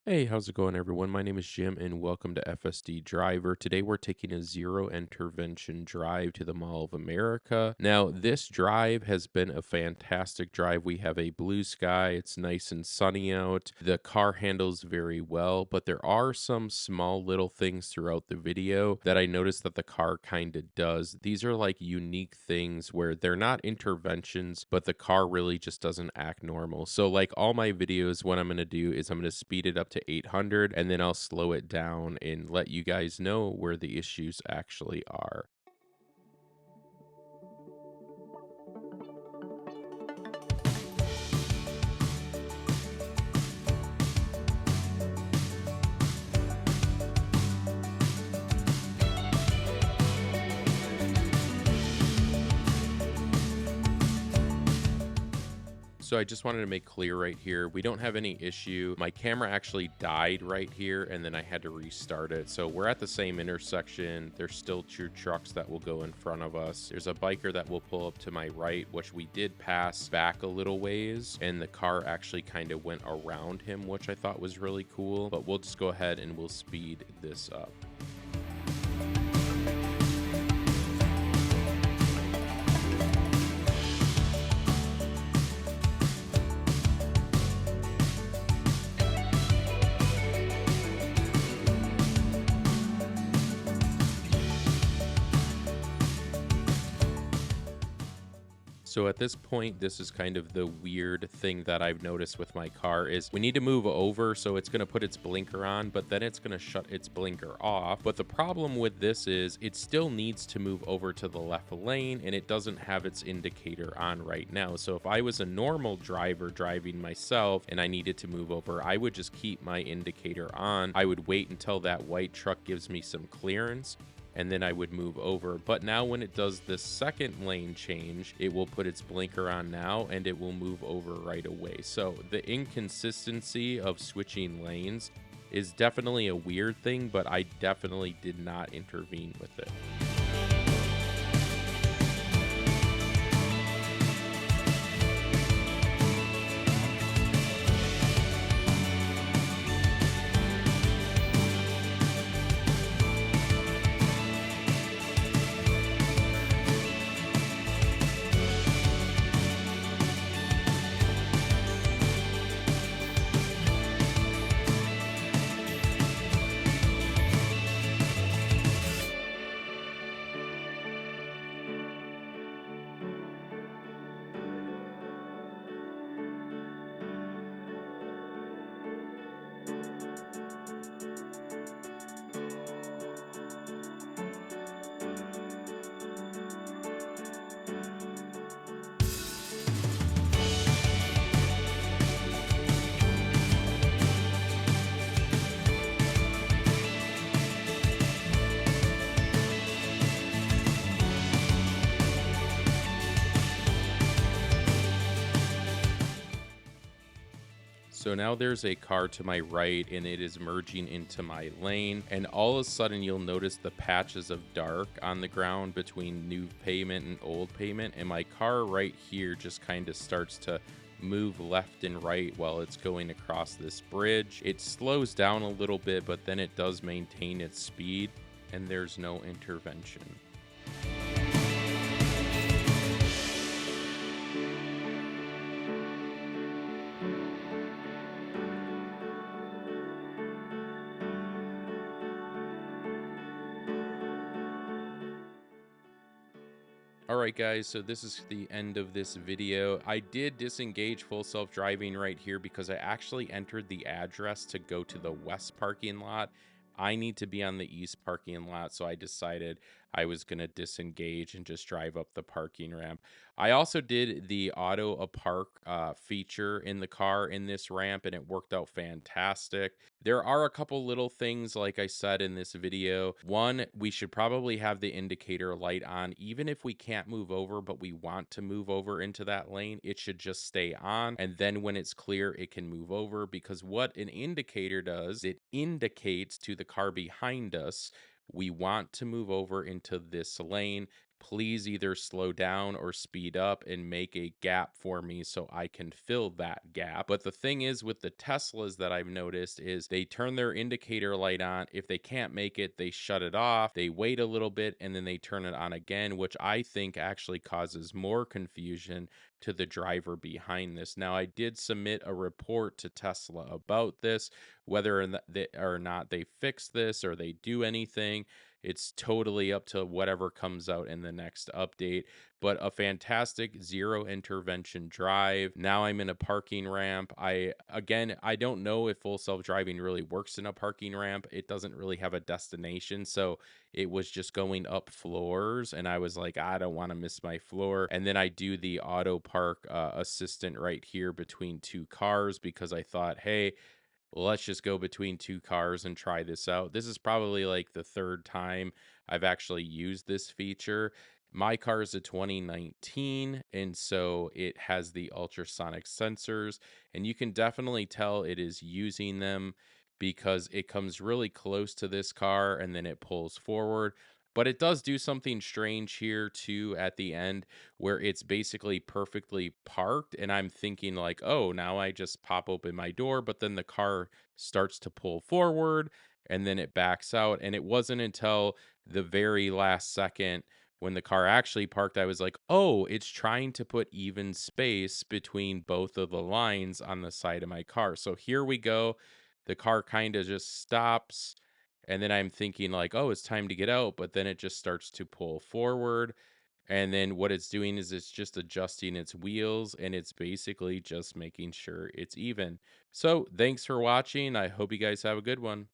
Hey, how's it going, everyone? My name is Jim, and welcome to FSD Driver. Today, we're taking a zero intervention drive to the Mall of America. Now, this drive has been a fantastic drive. We have a blue sky, it's nice and sunny out. The car handles very well, but there are some small little things throughout the video that I noticed that the car kind of does. These are like unique things where they're not interventions, but the car really just doesn't act normal. So, like all my videos, what I'm going to do is I'm going to speed it up to 800 and then I'll slow it down and let you guys know where the issues actually are. So I just wanted to make clear right here, we don't have any issue. My camera actually died right here and then I had to restart it. So we're at the same intersection. There's still two trucks that will go in front of us. There's a biker that will pull up to my right, which we did pass back a little ways, and the car actually kind of went around him, which I thought was really cool. But we'll just go ahead and we'll speed this up. So at this point, this is kind of the weird thing that I've noticed with my car is we need to move over, so it's going to put its blinker on, but then it's going to shut its blinker off. But the problem with this is it still needs to move over to the left lane and it doesn't have its indicator on right now. So if I was a normal driver driving myself and I needed to move over, I would just keep my indicator on. I would wait until that white truck gives me some clearance, and then I would move over. But now when it does the second lane change, it will put its blinker on now and it will move over right away. So the inconsistency of switching lanes is definitely a weird thing, but I definitely did not intervene with it. So now there's a car to my right and it is merging into my lane. And all of a sudden you'll notice the patches of dark on the ground between new pavement and old pavement. And my car right here just kind of starts to move left and right while it's going across this bridge. It slows down a little bit, but then it does maintain its speed and there's no intervention. All right, guys, so this is the end of this video. I did disengage full self-driving right here because I actually entered the address to go to the west parking lot. I need to be on the east parking lot, so I decided I was going to disengage and just drive up the parking ramp. I also did the auto a park feature in the car in this ramp, and it worked out fantastic. There are a couple little things, like I said in this video. One, we should probably have the indicator light on, even if we can't move over, but we want to move over into that lane, it should just stay on. And then when it's clear, it can move over, because what an indicator does, it indicates to the car behind us, we want to move over into this lane. please either slow down or speed up and make a gap for me so I can fill that gap. But the thing is with the Teslas that I've noticed is they turn their indicator light on. If they can't make it, they shut it off. They wait a little bit and then they turn it on again, which I think actually causes more confusion to the driver behind this. Now, I did submit a report to Tesla about this, whether or not they fix this or they do anything. It's totally up to whatever comes out in the next update, but a fantastic zero intervention drive. Now I'm in a parking ramp. I don't know if full self-driving really works in a parking ramp. It doesn't really have a destination, so it was just going up floors and I was like, I don't want to miss my floor. And then I do the auto park assistant right here between two cars because I thought, hey, let's just go between two cars and try this out. This is probably like the third time I've actually used this feature. My car is a 2019, and so it has the ultrasonic sensors, and you can definitely tell it is using them because it comes really close to this car and then it pulls forward. But it does do something strange here too at the end where it's basically perfectly parked and I'm thinking like, "Oh, now I just pop open my door," but then the car starts to pull forward and then it backs out, and it wasn't until the very last second when the car actually parked I was like, "Oh, it's trying to put even space between both of the lines on the side of my car." So here we go. The car kind of just stops and then I'm thinking like, "Oh, it's time to get out," but then it just starts to pull forward and then what it's doing is it's just adjusting its wheels and it's basically just making sure it's even. So, thanks for watching. I hope you guys have a good one.